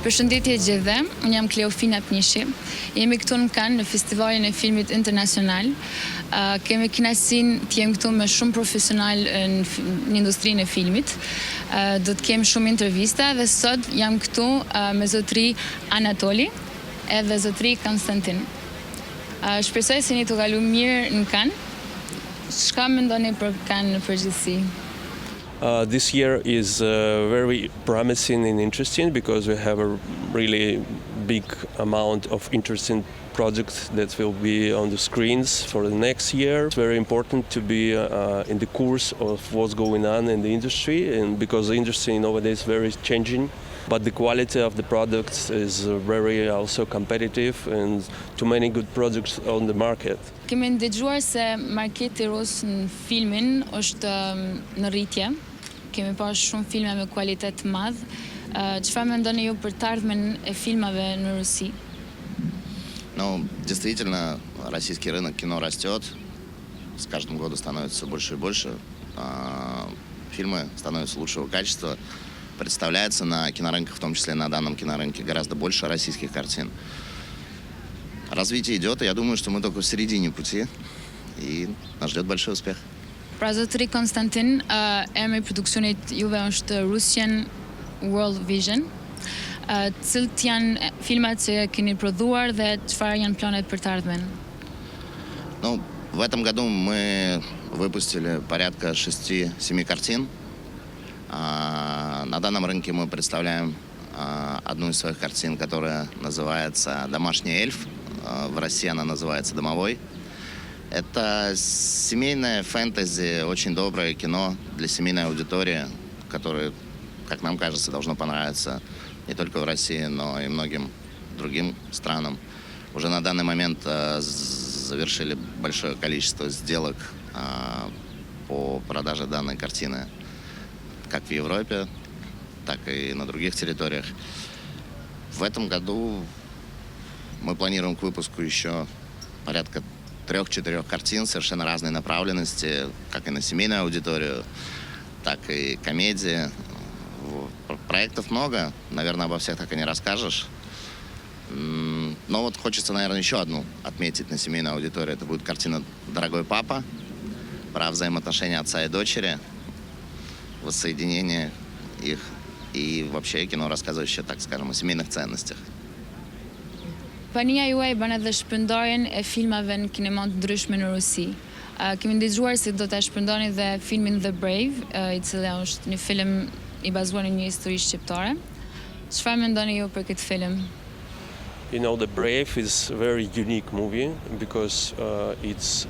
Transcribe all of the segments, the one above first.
Përshëndetje gjithëve, unë jam Kleofina Pnishi. Jemi këtu në Cannes në Festivalin e Filmit Internacional. Kemi kënaqësinë të jem këtu me shumë profesional në industrinë e filmit. Do të kem shumë intervista dhe sot jam këtu me zotëri Anatoli edhe zotëri Konstantin. Shpresoj se jeni të kalu mirë në Cannes. Çka mendoni për Cannes në përgjithësi? This year is very promising and interesting because we have a really big amount of interesting projects that will be on the screens for the next year. It's very important to be in the course of what's going on in the industry, and because the industry nowadays is very changing, but the quality of the products is very also competitive and too many good projects on the market. Kemi ndëgjuar se marketi rus në filmin është në rritje. Kemi pas shumë filma me kualitet të madh. Çfarë mendoni ju për të ardhmen e filmave në Rusi? Ну, действительно, российский рынок кино растет. С каждым годом становится все больше и больше. Фильмы становятся лучшего качества. Представляется на кинорынках, в том числе на данном кинорынке, гораздо больше российских картин. Развитие идет, и я думаю, что мы только в середине пути, и нас ждет большой успех. Pra zotëri Konstantin, emri i produksionit juve është Russian World Vision. Cilët janë filmat që keni prodhuar dhe çfarë janë planet për të ardhmen? Ну, в этом году мы выпустили порядка 6-7 картин. На данном рынке мы представляем одну из своих картин, которая называется «Домашний эльф». В России она называется «Домовой». Это семейное фэнтези, очень доброе кино для семейной аудитории, которое, как нам кажется, должно понравиться не только в России, но и многим другим странам. Уже на данный момент завершили большое количество сделок по продаже данной картины как в Европе, так и на других территориях. В этом году мы планируем к выпуску еще порядка 3-4 картин совершенно разной направленности, как и на семейную аудиторию, так и комедии. Проектов много, наверное, обо всех так и не расскажешь. Но вот хочется, наверное, еще одну отметить на семейную аудиторию. Это будет картина «Дорогой папа», про взаимоотношения отца и дочери, воссоединение их и вообще кино, рассказывающее, так скажем, о семейных ценностях. Kompania juaj bën edhe shpërndarjen e filmave në kinemat ndryshme në Rusi. Kemi ndëgjuar se do ta shpërndani dhe filmin The Brave, i cili është një film i bazuar në një histori shqiptare. Çfarë mendoni ju për këtë film? You know, The Brave is a very unique movie because it's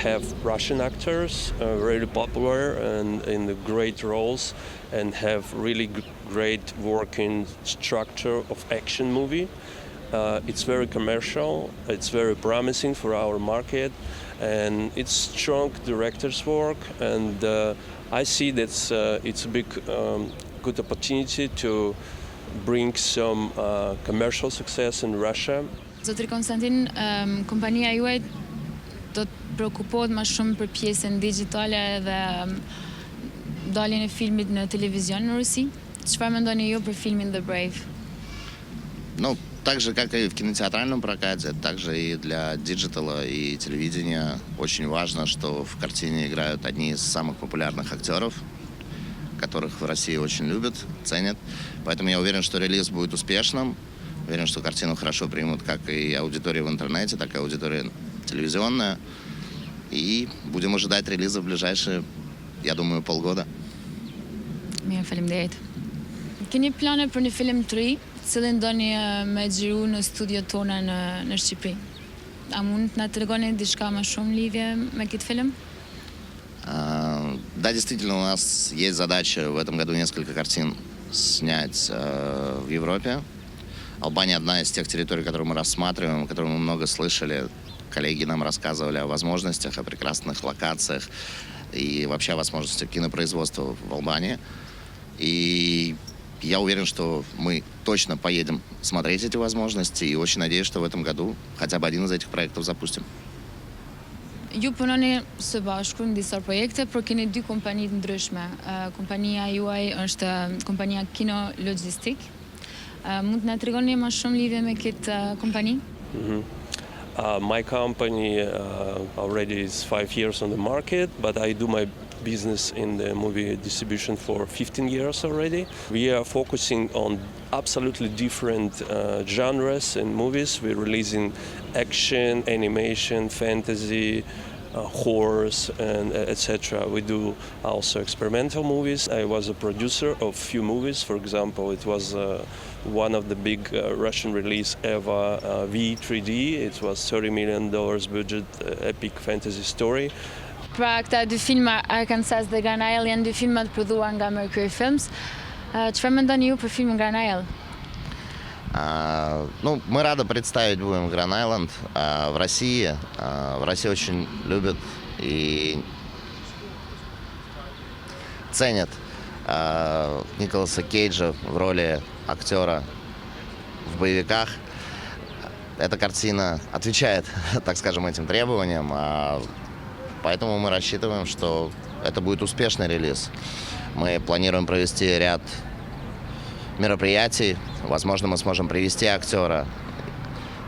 have Russian actors, really popular and in the great roles, and have really great working structure of action movie. It's very commercial, it's very promising for our market, and it's strong director's work, and I see that it's a big good opportunity to bring some commercial success in Russia. Zotri Konstantin, kompania juaj do të preokupohet më shumë për pjesën digjitale dhe daljen e filmit në televizion në Rusi. Çfarë mendoni ju për filmin The Brave? Ну, так же, как и в кинотеатральном прокате, также и для диджитала и телевидения очень важно, что в картине играют одни из самых популярных актеров, которых в России очень любят, ценят. Поэтому я уверен, что релиз будет успешным. Уверен, что картину хорошо примут как и аудитория в интернете, так и аудитория телевизионная. И будем ожидать релиза в ближайшие, я думаю, полгода. Mirë, faleminderit. Keni plane për një film të ri, cilin doni me xhiru në studiot tona në Shqipëri? A mund të na tregoni diçka më shumë lidhje me këtë film? Да, действительно, у нас есть задача в этом году несколько картин снять в Европе. Албания одна из тех территорий, которые мы рассматриваем, о которых мы много слышали. Коллеги нам рассказывали о возможностях, о прекрасных локациях и вообще о возможностях кинопроизводства в Албании. И я уверен, что мы точно поедем смотреть эти возможности и очень надеюсь, что в этом году хотя бы один из этих проектов запустим. Ju punoni së bashku në disa projekte, por keni dy kompani të ndryshme. Kompania juaj është kompania Kino Logistik Mund të na tregoni më shumë lidhje me këtë kompani? My company already is 5 years on the market, but I do my business in the movie distribution for 15 years already. We are focusing on absolutely different genres in movies. We're releasing action, animation, fantasy, horror, and etc. We do also experimental movies. I was a producer of few movies. For example, it was one of the big Russian release ever, V3D. It was $30 million budget, epic fantasy story. Pra këta dy filma, Arkansas dhe Granael, janë dy filma të prodhuar nga Mercury Films. Çfarë mendoni ju për filmin Granael? Ну, мы рады представить будем Гран Айленд в России. В России очень любят и ценят Николаса Кейджа в роли актера в боевиках. Эта картина отвечает, так скажем, этим требованиям, поэтому мы рассчитываем, что это будет успешный релиз. Мы планируем провести ряд мероприятий. Возможно, мы сможем привести актера,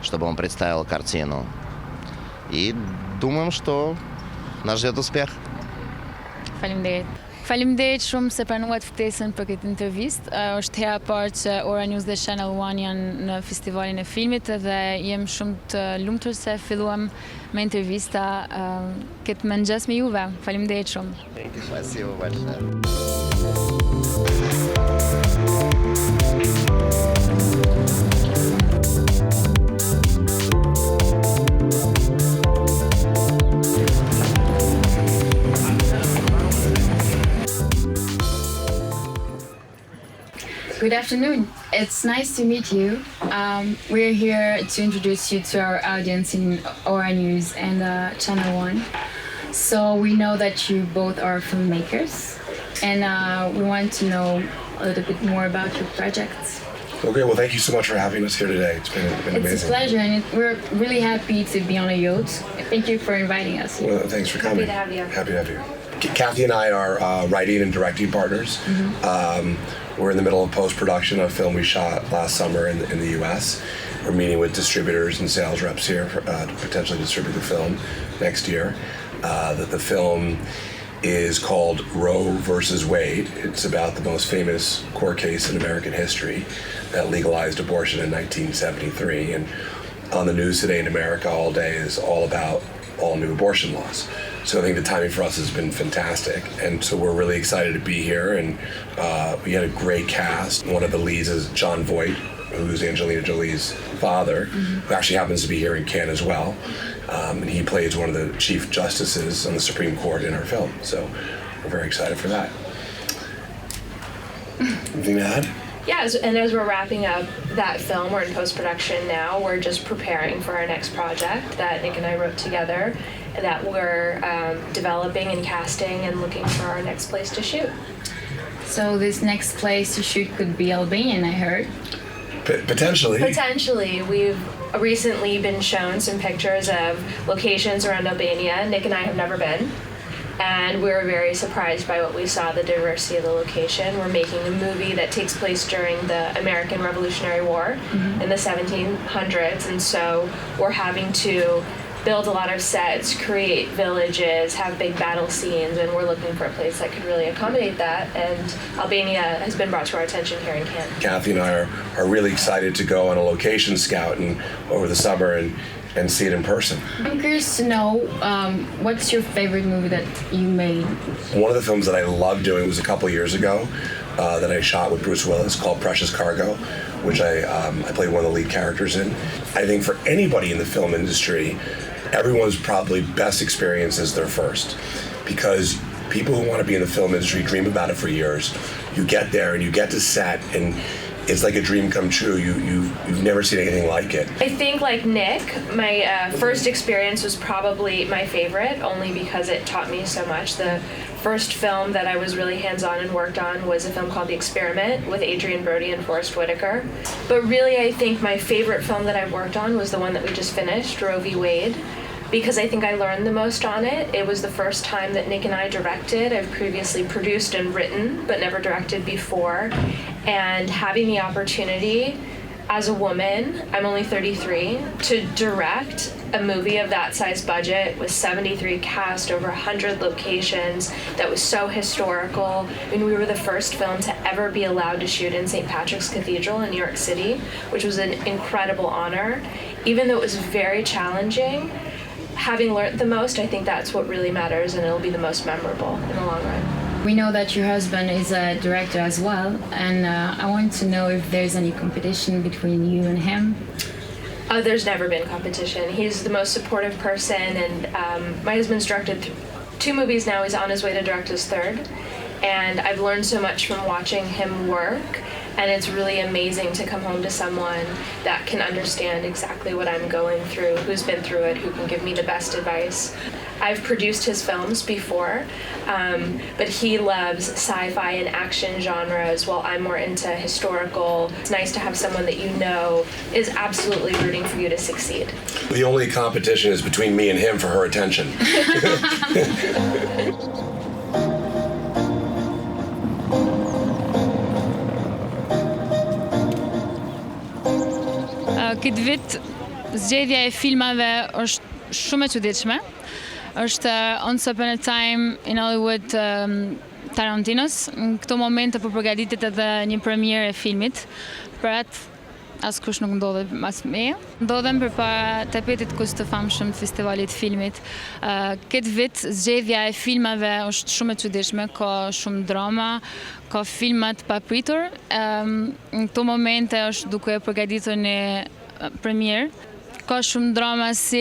чтобы он представил картину. И думаем, что нас ждет успех. Faleminderit. Faleminderit shumë se pranuat ftesën për këtë intervistë. Është hera e parë që Ora News dhe Channel One janë në festivalin e filmit dhe jem shumë të lumtur se filluam me intervista këtë mëngjes me juve. Faleminderit shumë. Спасибо большое. Good afternoon. It's nice to meet you. We're here to introduce you to our audience in Ora News and Channel One. So we know that you both are filmmakers, and we want to know a little bit more about your projects. Okay, well, thank you so much for having us here today. It's been amazing. It's a pleasure, and we're really happy to be on a yacht. Thank you for inviting us here. Well, thanks for coming. Happy to have you. Happy to have you. Kathy and I are writing and directing partners. We're in the middle of post-production of a film we shot last summer in the U.S. We're meeting with distributors and sales reps here to potentially distribute the film next year. The film is called Roe versus Wade. It's about the most famous court case in American history that legalized abortion in 1973. And on the news today in America all day is all about all new abortion laws. So I think the timing for us has been fantastic. And so we're really excited to be here. And we had a great cast. One of the leads is John Voight, who's Angelina Jolie's father, who actually happens to be here in Cannes as well. And he plays one of the chief justices on the Supreme Court in our film. So we're very excited for that. Anything to add? Yeah, and as we're wrapping up that film, we're in post-production now. We're just preparing for our next project that Nick and I wrote together, that we're developing and casting and looking for our next place to shoot. So this next place to shoot could be Albanian, I heard. Potentially. Potentially. We've recently been shown some pictures of locations around Albania. Nick and I have never been. And we were very surprised by what we saw, the diversity of the location. We're making a movie that takes place during the American Revolutionary War in the 1700s, and so we're having to build a lot of sets, create villages, have big battle scenes, and we're looking for a place that could really accommodate that, and Albania has been brought to our attention here in Cannes. Kathy and I are really excited to go on a location scout over the summer and see it in person. I'm curious to know, what's your favorite movie that you made? One of the films that I loved doing was a couple years ago that I shot with Bruce Willis called Precious Cargo, which I played one of the lead characters in. I think for anybody in the film industry, everyone's probably best experience is their first, because people who want to be in the film industry dream about it for years. You get there and you get to set and it's like a dream come true. You've never seen anything like it. I think, like Nick, my first experience was probably my favorite, only because it taught me so much. The first film that I was really hands-on and worked on was a film called The Experiment with Adrian Brody and Forrest Whitaker. But really, I think my favorite film that I've worked on was the one that we just finished, Roe v. Wade. because I think I learned the most on it. It was the first time that Nick and I directed. I've previously produced and written, but never directed before. And having the opportunity as a woman, I'm only 33, to direct a movie of that size budget with 73 cast, over 100 locations, that was so historical. I mean, we were the first film to ever be allowed to shoot in St. Patrick's Cathedral in New York City, which was an incredible honor. Even though it was very challenging, having learned the most, I think that's what really matters, and it'll be the most memorable in the long run. We know that your husband is a director as well, and I want to know if there's any competition between you and him. There's never been competition. He's the most supportive person, and my husband's directed 2 movies now. He's on his way to direct his 3rd, and I've learned so much from watching him work, and it's really amazing to come home to someone that can understand exactly what I'm going through, who's been through it, who can give me the best advice. I've produced his films before, but he loves sci-fi and action genres, while I'm more into historical. It's nice to have someone that you know is absolutely rooting for you to succeed. The only competition is between me and him for her attention. Këtë vit, zgjedhja e filmave është shumë e çuditshme. Është Once Upon a Time in Hollywood Tarantinos. Në këto momente po përgatitet edhe një premierë e filmit. Për atë askush nuk ndodhet mas meje. Ndodhem përpara tapetit kus të famshëm të festivalit filmit. Këtë vit zgjedhja e filmave është shumë e çuditshme, ka shumë drama, ka filma të papritur. Në këto momente është duke përgatitur një premierë. Ka shumë drama si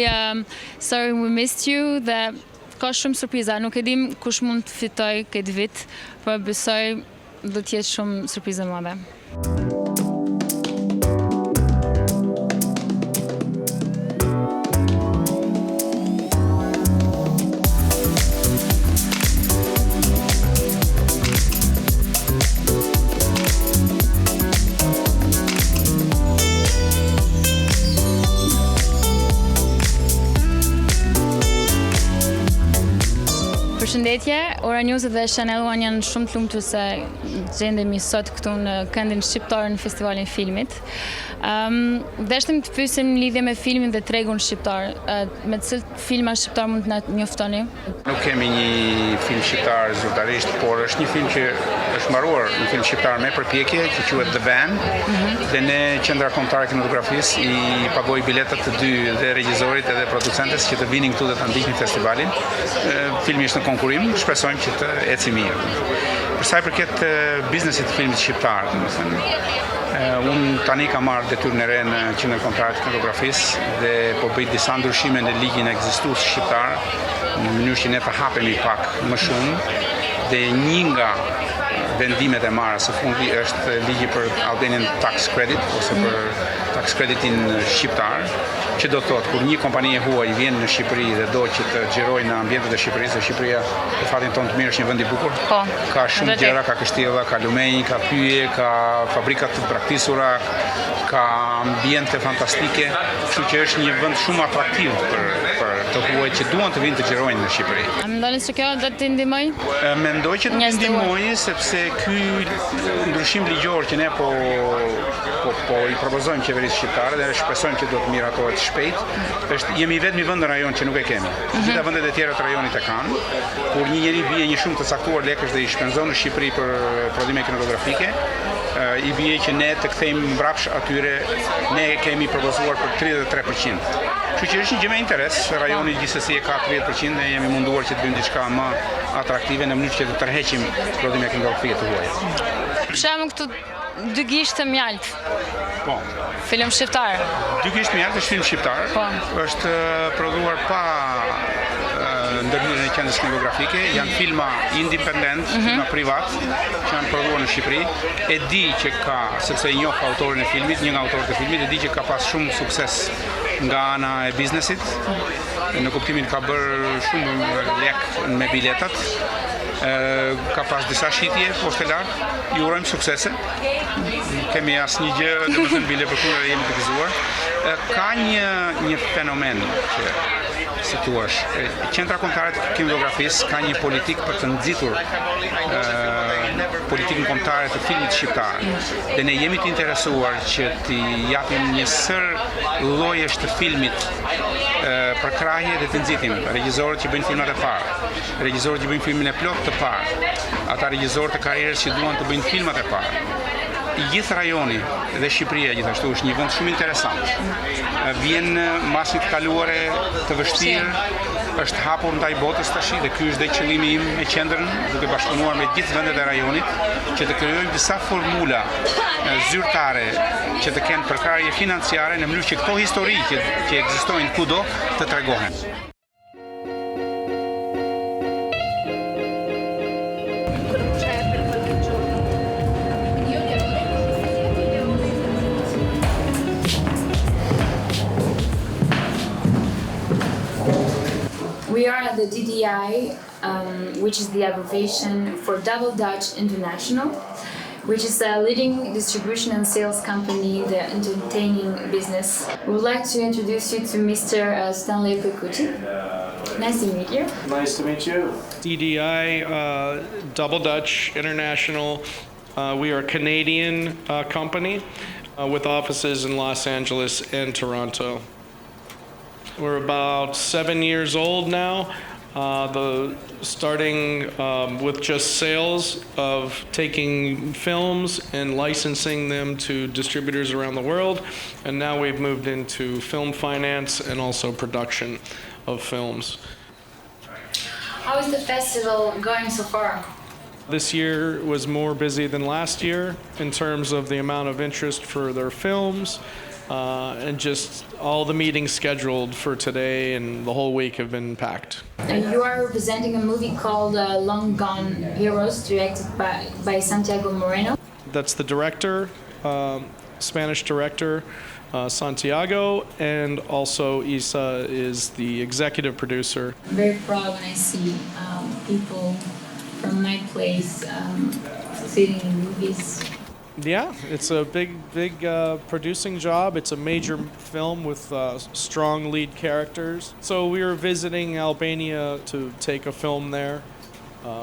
Sorry We Missed You, dhe ka shumë surpriza. Nuk e dim kush mund të fitoj këtë vit, por besoj do të jetë shumë surprizë e madhe. Përshëndetje, Oranews dhe Channel One janë shumë të lumtur se gjendemi sot këtu në këndin shqiptar në festivalin filmit. Deshtim të pyesim në lidhje me filmin dhe tregun shqiptar. Me cilë filma shqiptar mund të na njoftoni? Nuk kemi një film shqiptar zyrtarisht, por është një film që është mbaruar, një film shqiptar me përpjekje që quhet The Van, dhe ne Qendra Kombëtare Kinematografisë i pagoi biletat të dy dhe regjisorit edhe producentes që të vinin këtu dhe ta ndihnin festivalin. Filmi është në konkurim, shpresojmë që të ecë mirë. Për sa i përket biznesit të filmit shqiptar, unë tani kam marrë detyrën e re në Qendrën Kombëtare të Kinematografisë dhe po bëj disa ndryshime në ligjin ekzistues shqiptar, në mënyrë që ne të hapemi pak më shumë, dhe një nga vendimet e marra së fundi është ligji për Albanian tax credit ose për tax creditin shqiptar, që do të thotë kur një kompani e huaj vjen në Shqipëri dhe do që të xhirojë në ambientet e Shqipërisë, dhe Shqipëria në fatin tonë të mirë është një vend i bukur. Ka shumë gjëra, ka kështjella, ka lumenj, ka pyje, ka fabrika të braktisura, ka ambiente fantastike, kështu që është një vend shumë atraktiv për të huaj që duan të vinë të xhirojnë në Shqipëri. A mendoni se kjo do të ndihmoj? Mendoj që do të ndihmojë, sepse ky ndryshim ligjor që ne po i propozojmë qeverisë shqiptare dhe shpresojmë që do të miratohet shpejt, jemi vetëm vend në rajon që nuk e kemi. Gjitha vendet e tjera të rajonit e kanë. Kur një njeri bie një shumë të caktuar lekësh dhe i shpenzon në Shqipëri për prodhime kinematografike, i bie që ne të kthejmë mbrapsht atyre, ne kemi propozuar për 33%. Kështu që është një gjë me interes, rajoni gjithsesi e ka 30% dhe jemi munduar që të bëjmë diçka më atraktive në mënyrë që të tërheqim prodhime kinematografike të huaja. Për shembull këtu Dy gishtë mjalt. Po. Film shqiptar. Dy gishtë mjalt është film shqiptar. Po. Është prodhuar pa ndërhyrjen e qendrës kinematografike, janë filma independent, filma privat që janë prodhuar në Shqipëri. E di që ka, sepse i njoh autorin e filmit, një nga autorët e filmit, e di që ka pas shumë sukses nga ana e biznesit. Në kuptimin ka bërë shumë lek me biletat. Ka pas disa shitje postelar, ju urojmë suksese. Kemi asnjë gjë, domethënë bile për kurrë jemi të gëzuar. Ka një fenomen që si thua. Qendra Kombëtare e Kinematografisë ka një politikë për të nxitur politikën kombëtare të filmit shqiptar. Dhe ne jemi të interesuar që t'i japim një sër llojesh të filmit për krahje dhe të nxitim. Regjizorët që bëjnë filmat e parë, regjizorët që bëjnë filmin e plot të parë, ata regjizorë të karrierës që duan të bëjnë filmat e parë. I gjithë rajoni dhe Shqipëria gjithashtu është një vend shumë interesant. Vjen mbas një kaluare të vështirë, është hapur ndaj botës tash dhe ky është dhe qëllimi im me qendrën, duke bashkëpunuar me gjithë vendet e rajonit, që të krijojmë disa formula zyrtare që të kenë përkrahje financiare në mënyrë që këto histori që ekzistojnë kudo të tregohen. We are at the DDI, which is the abbreviation for Double Dutch International, which is a leading distribution and sales company in the entertaining business. We would like to introduce you to Mr. Stanley Pekuti. Nice to meet you. Nice to meet you. DDI, Double Dutch International. We are a Canadian company with offices in Los Angeles and Toronto. We're about 7 years old now, starting with just sales of taking films and licensing them to distributors around the world, and now we've moved into film finance and also production of films. How is the festival going so far? This year was more busy than last year in terms of the amount of interest for their films. And just all the meetings scheduled for today and the whole week have been packed. You are representing a movie called Long Gone Heroes, directed by Santiago Moreno. That's the director, Spanish director, Santiago, and also Issa is the executive producer. I'm very proud when I see people from my place succeeding in movies. Yeah, it's a big producing job. It's a major film with strong lead characters. So we are visiting Albania to take a film there.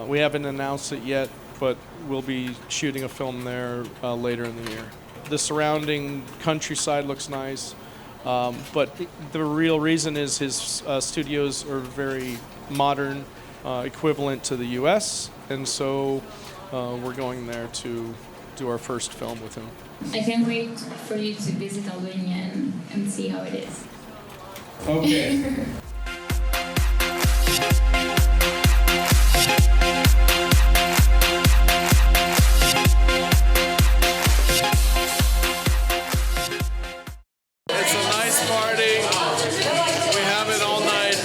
We haven't announced it yet, but we'll be shooting a film there later in the year. The surrounding countryside looks nice, but the real reason is his studios are very modern, equivalent to the US, and so we're going there to do our first film with him. I can't wait for you to visit Albania and see how it is. Okay. It's a nice party. We have it all night.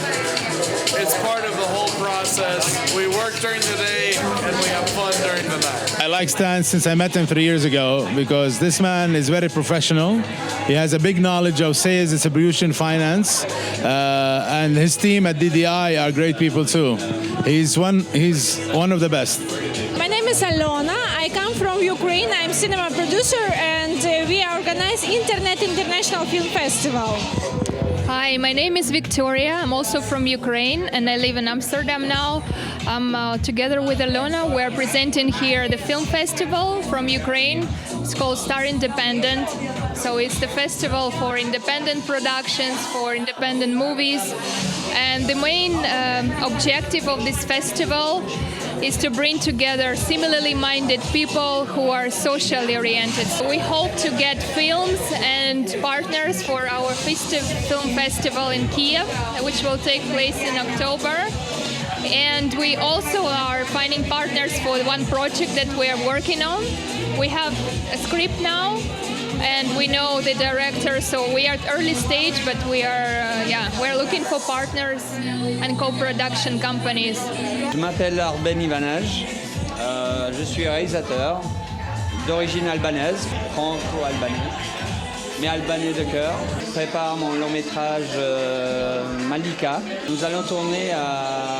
It's part of the whole process. We work during the day and we have fun during the night. I like Stan since I met him 3 years ago because this man is very professional. He has a big knowledge of sales, distribution, finance, and his team at DDI are great people too. He's one of the best. My name is Alona. I come from Ukraine. I'm a cinema producer, and we organize Internet International Film Festival. Hi, my name is Victoria. I'm also from Ukraine and I live in Amsterdam now. I'm together with Alona. We're presenting here the film festival from Ukraine. It's called Star Independent. So it's the festival for independent productions, for independent movies. And the main objective of this festival is to bring together similarly minded people who are socially oriented. So we hope to get films and partners for our festive film festival in Kiev, which will take place in October. And we also are finding partners for one project that we are working on. We have a script now, and we know the director, so we are at early stage, but we're looking for partners and co-production companies. Je m'appelle Albanian. Je suis réalisateur d'origine albanaise, franco-albanaise, mais albanais de cœur. Je prépare mon long métrage Malika. Nous allons tourner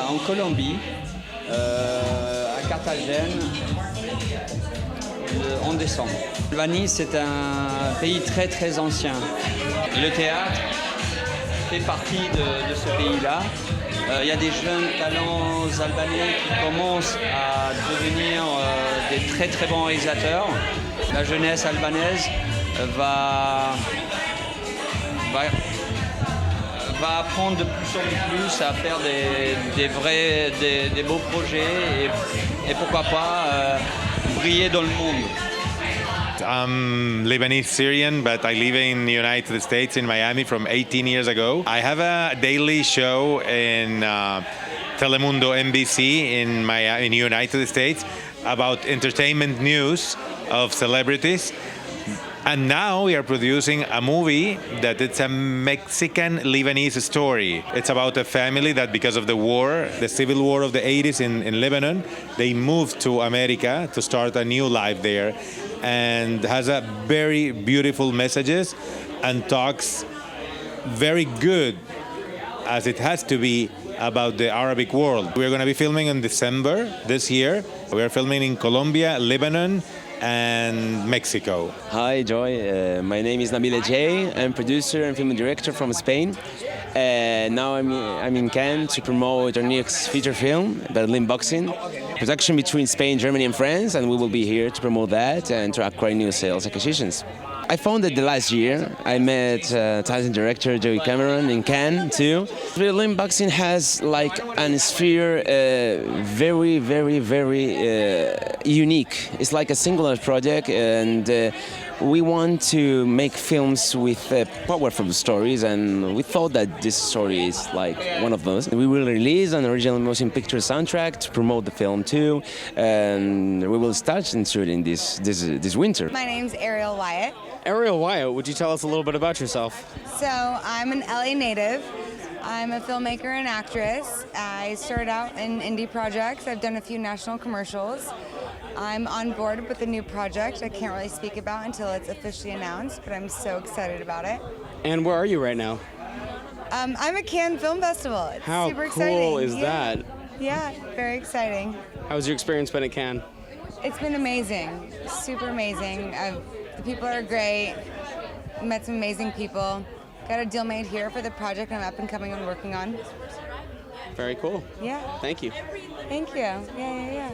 en Colombie, à Carthagène, en décembre. L'Albanie, c'est un pays très très ancien. Le théâtre fait partie de ce pays-là. Il y a des jeunes talents albanais qui commencent à devenir des très très bons réalisateurs. La jeunesse albanaise va apprendre de plus en plus à faire des beaux projets et pourquoi pas briller dans le monde. I'm Lebanese Syrian, but I live in the United States in Miami from 18 years ago. I have a daily show in Telemundo NBC in the United States about entertainment news of celebrities. And now we are producing a movie that it's a Mexican-Lebanese story. It's about a family that because of the war, the civil war of the 80s in Lebanon, they moved to America to start a new life there, and has a very beautiful messages and talks very good as it has to be about the Arabic world. We're going to be filming in December this year. We are filming in Colombia, Lebanon, and Mexico. Hi, Joy. My name is Nabila J. I'm producer and film director from Spain. Now I'm in Cannes to promote our next feature film, Berlin Boxing. Production between Spain, Germany, and France, and we will be here to promote that and to acquire new sales acquisitions. I founded the last year. I met talented director Joey Cameron in Cannes too. Berlin Boxing has like an sphere very, very, very unique. It's like a singular project, and we want to make films with powerful stories, and we thought that this story is like one of those. We will release an original motion picture soundtrack to promote the film too, and we will start shooting this winter. My name's Ariel Wyatt. Ariel Wyatt, would you tell us a little bit about yourself? So I'm an LA native. I'm a filmmaker and actress. I started out in indie projects. I've done a few national commercials. I'm on board with a new project I can't really speak about until it's officially announced, but I'm so excited about it. And where are you right now? I'm at Cannes Film Festival. It's How super cool exciting. is that? Yeah, very exciting. How's your experience been at Cannes? It's been amazing, super amazing. The people are great. Met some amazing people. Got a deal made here for the project I'm up and coming and working on. Very cool. Yeah. Thank you. Thank you. Yeah.